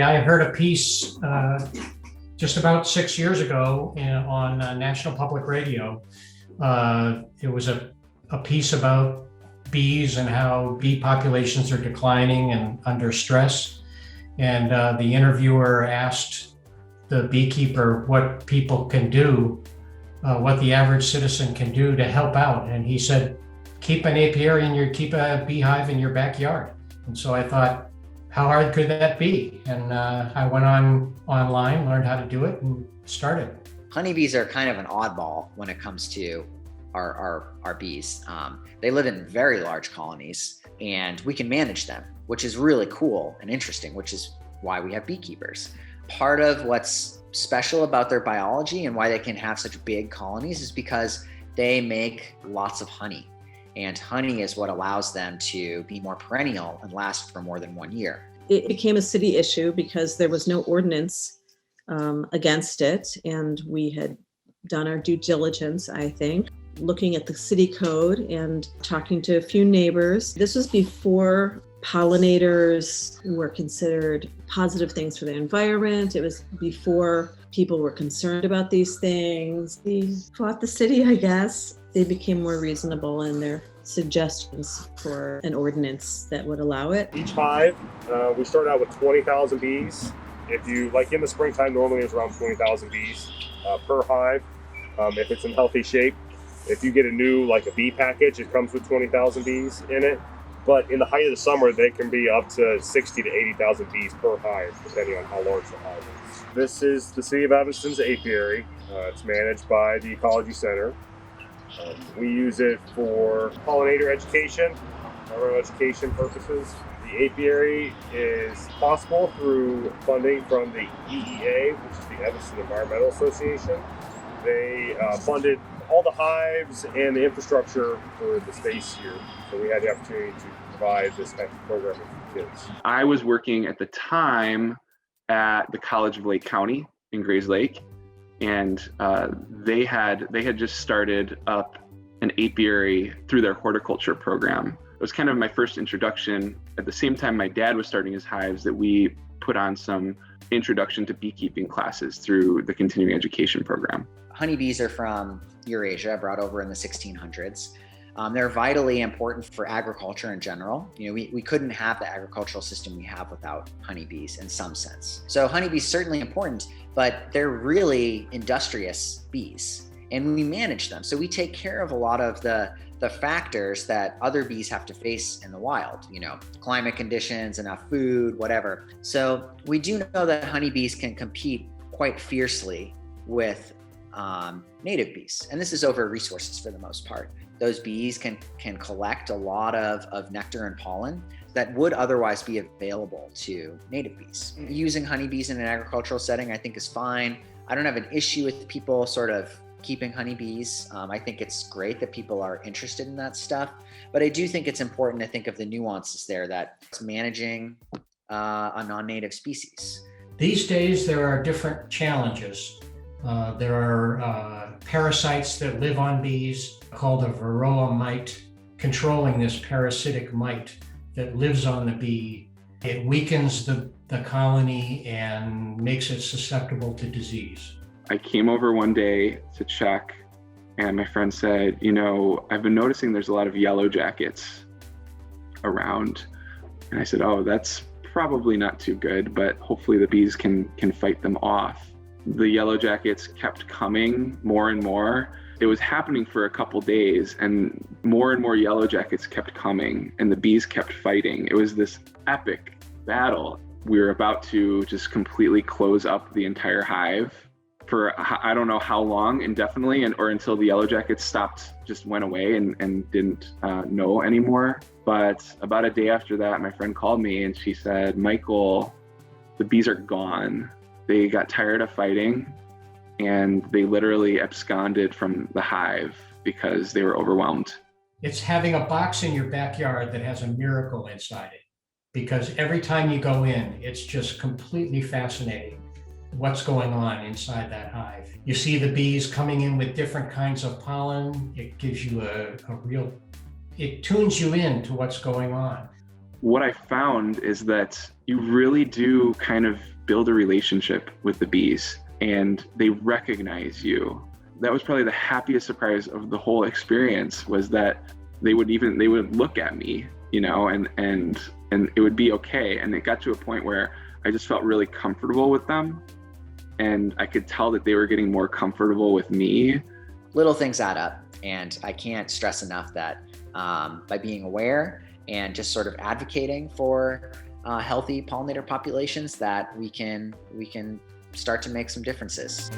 Actually, I heard a piece just about 6 years ago on National Public Radio. It was a piece about bees and how bee populations are declining and under stress. And the interviewer asked the beekeeper what people can do, what the average citizen can do to help out. And he said, keep a beehive in your backyard. And so I thought, how hard could that be? And I went online, learned how to do it, and started. Honeybees are kind of an oddball when it comes to our bees. They live in very large colonies, and we can manage them, which is really cool and interesting, which is why we have beekeepers. Part of what's special about their biology and why they can have such big colonies is because they make lots of honey. And honey is what allows them to be more perennial and last for more than 1 year. It became a city issue because there was no ordinance against it. And we had done our due diligence, I think, looking at the city code and talking to a few neighbors. This was before pollinators were considered positive things for the environment. It was before people were concerned about these things. We fought the city, I guess. They became more reasonable in their suggestions for an ordinance that would allow it. Each hive, we start out with 20,000 bees. If you, like in the springtime, normally it's around 20,000 bees per hive, if it's in healthy shape. If you get a new, like a bee package, it comes with 20,000 bees in it. But in the height of the summer, they can be up to 60 to 80,000 bees per hive, depending on how large the hive is. This is the City of Evanston's apiary. It's managed by the Ecology Center. We use it for pollinator education, environmental education purposes. The apiary is possible through funding from the EEA, which is the Evanston Environmental Association. They funded all the hives and the infrastructure for the space here. So we had the opportunity to provide this type of programming for kids. I was working at the time at the College of Lake County in Grays Lake, and they had just started up an apiary through their horticulture program. It was kind of my first introduction. At the same time my dad was starting his hives, that we put on some introduction to beekeeping classes through the continuing education program. Honeybees are from Eurasia, brought over in the 1600s. They're vitally important for agriculture in general. You know, we couldn't have the agricultural system we have without honeybees in some sense. So honeybees certainly important, but they're really industrious bees, and we manage them. So we take care of a lot of the factors that other bees have to face in the wild, you know, climate conditions, enough food, whatever. So we do know that honeybees can compete quite fiercely with native bees. And this is over resources for the most part. Those bees can collect a lot of nectar and pollen that would otherwise be available to native bees. Using honeybees in an agricultural setting, I think, is fine. I don't have an issue with people sort of keeping honeybees. I think it's great that people are interested in that stuff, but I do think it's important to think of the nuances there, that it's managing a non-native species. These days, there are different challenges. There are parasites that live on bees called a varroa mite. Controlling this parasitic mite that lives on the bee, it weakens the colony and makes it susceptible to disease. I came over one day to check, and my friend said, you know, I've been noticing there's a lot of yellow jackets around. And I said, oh, that's probably not too good, but hopefully the bees can fight them off. The yellow jackets kept coming more and more. It was happening for a couple days, and more yellow jackets kept coming, and the bees kept fighting. It was this epic battle. We were about to just completely close up the entire hive for I don't know how long, indefinitely, or until the yellow jackets just went away and didn't know anymore. But about a day after that, my friend called me and she said, Michael, the bees are gone. They got tired of fighting and they literally absconded from the hive because they were overwhelmed. It's having a box in your backyard that has a miracle inside it, because every time you go in, it's just completely fascinating what's going on inside that hive. You see the bees coming in with different kinds of pollen. It gives you it tunes you in to what's going on. what I found is that you really do kind of build a relationship with the bees, and they recognize you. That was probably the happiest surprise of the whole experience, was that they would look at me, you know, and it would be okay. And it got to a point where I just felt really comfortable with them, and I could tell that they were getting more comfortable with me. Little things add up, and I can't stress enough that by being aware and just sort of advocating for healthy pollinator populations, that we can start to make some differences.